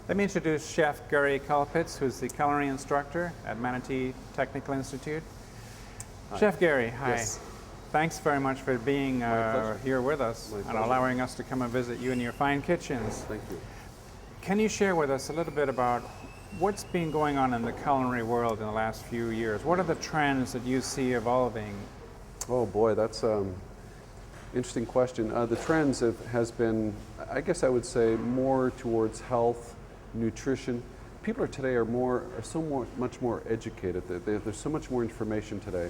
Let me introduce Chef Gary Colpits, who's the culinary instructor at Manatee Technical Institute. Hi. Chef Gary, hi. Yes. Thanks very much for being here with us and pleasure. allowing us to come and visit you in your fine kitchens. Thank you. Can you share with us a little bit about what's been going on in the culinary world in the last few years? What are the trends that you see evolving? Oh boy, that's interesting question. The trends has been, I guess I would say, more towards health, nutrition. People today are much more educated. There's so much more information today.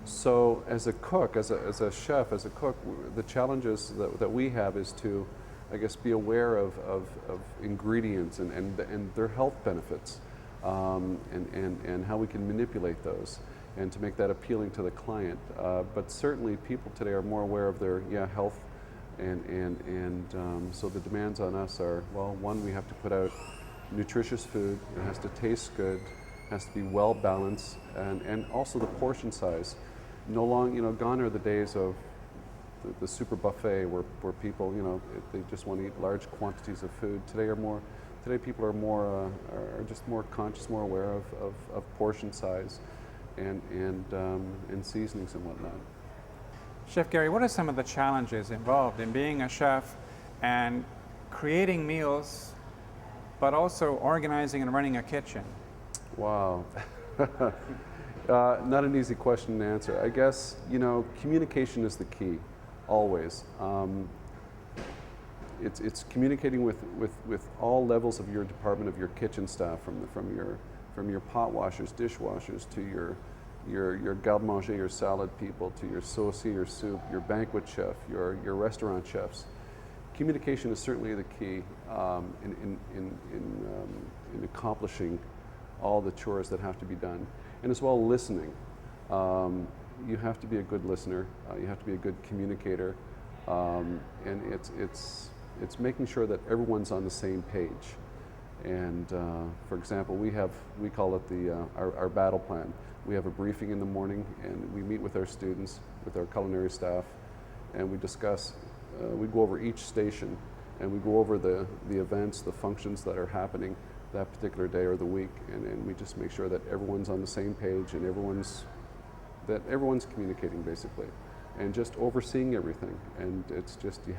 So as a cook, as a chef, as a cook, the challenges that we have is to, I guess, be aware of ingredients and their health benefits, and how we can manipulate those and to make that appealing to the client. But certainly people today are more aware of their health, and so the demands on us are, well, one, we have to put out nutritious food. It has to taste good, has to be well balanced, and also the portion size. Gone are the days of the super buffet where people, they just want to eat large quantities of food. Today people are just more conscious, more aware of portion size and seasonings and whatnot. Chef Gary, what are some of the challenges involved in being a chef and creating meals, but also organizing and running a kitchen? Wow. Not an easy question to answer. I guess, communication is the key, always. It's communicating with all levels of your department, of your kitchen staff, from your pot washers, dishwashers, to your garde-manger, your salad people, to your saucier, your soup, your banquet chef, your restaurant chefs. Communication is certainly the key in accomplishing all the chores that have to be done, and as well listening. You have to be a good listener. You have to be a good communicator, and it's making sure that everyone's on the same page. And for example, we call it our battle plan. We have a briefing in the morning, and we meet with our students, with our culinary staff, and we discuss. We go over each station, and we go over the events, the functions that are happening that particular day or the week, and we just make sure that everyone's on the same page and everyone's communicating, basically, and just overseeing everything. And it's just, you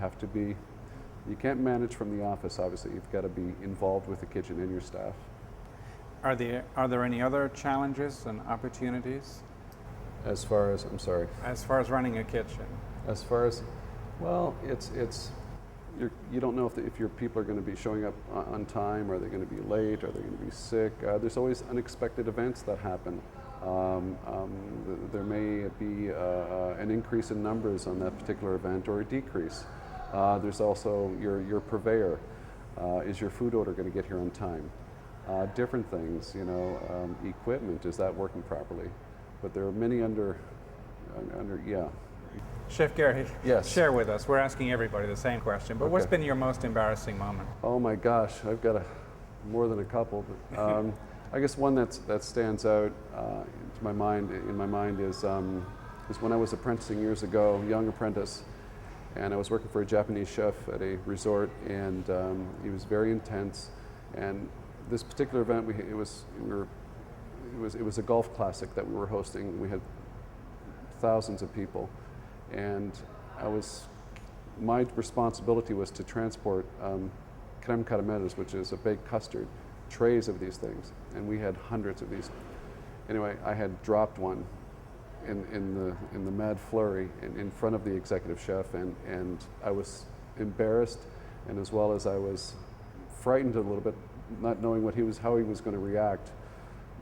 can't manage from the office, obviously. You've got to be involved with the kitchen and your staff. Are there any other challenges and opportunities? As far as, I'm sorry? As far as running a kitchen? As far as, well, you don't know if your people are going to be showing up on time. Are they going to be late? Are they going to be sick? There's always unexpected events that happen. There may be an increase in numbers on that particular event, or a decrease. There's also your purveyor. Is your food order going to get here on time? Different things, equipment, is that working properly? But there are many yeah. Chef Gary, yes. Share with us. We're asking everybody the same question, but Okay. What's been your most embarrassing moment? Oh my gosh, I've got more than a couple. But, I guess one that stands out in my mind is when I was apprenticing years ago, young apprentice, and I was working for a Japanese chef at a resort, and he was very intense. And this particular event, it was a golf classic that we were hosting. We had thousands of people, and my responsibility was to transport crème caramelos, which is a baked custard, trays of these things, and we had hundreds of these. Anyway, I had dropped one in the mad flurry in front of the executive chef, and I was embarrassed, and as well as I was frightened a little bit, not knowing how he was going to react.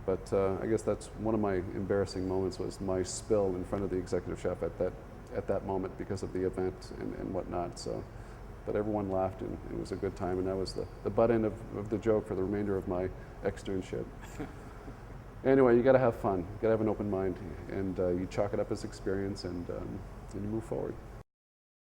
But I guess that's one of my embarrassing moments, was my spill in front of the executive chef at that moment because of the event and whatnot. So, but everyone laughed, and it was a good time, and that was the butt end of the joke for the remainder of my externship. Anyway, you got to have fun. You got to have an open mind, and you chalk it up as experience, and you move forward.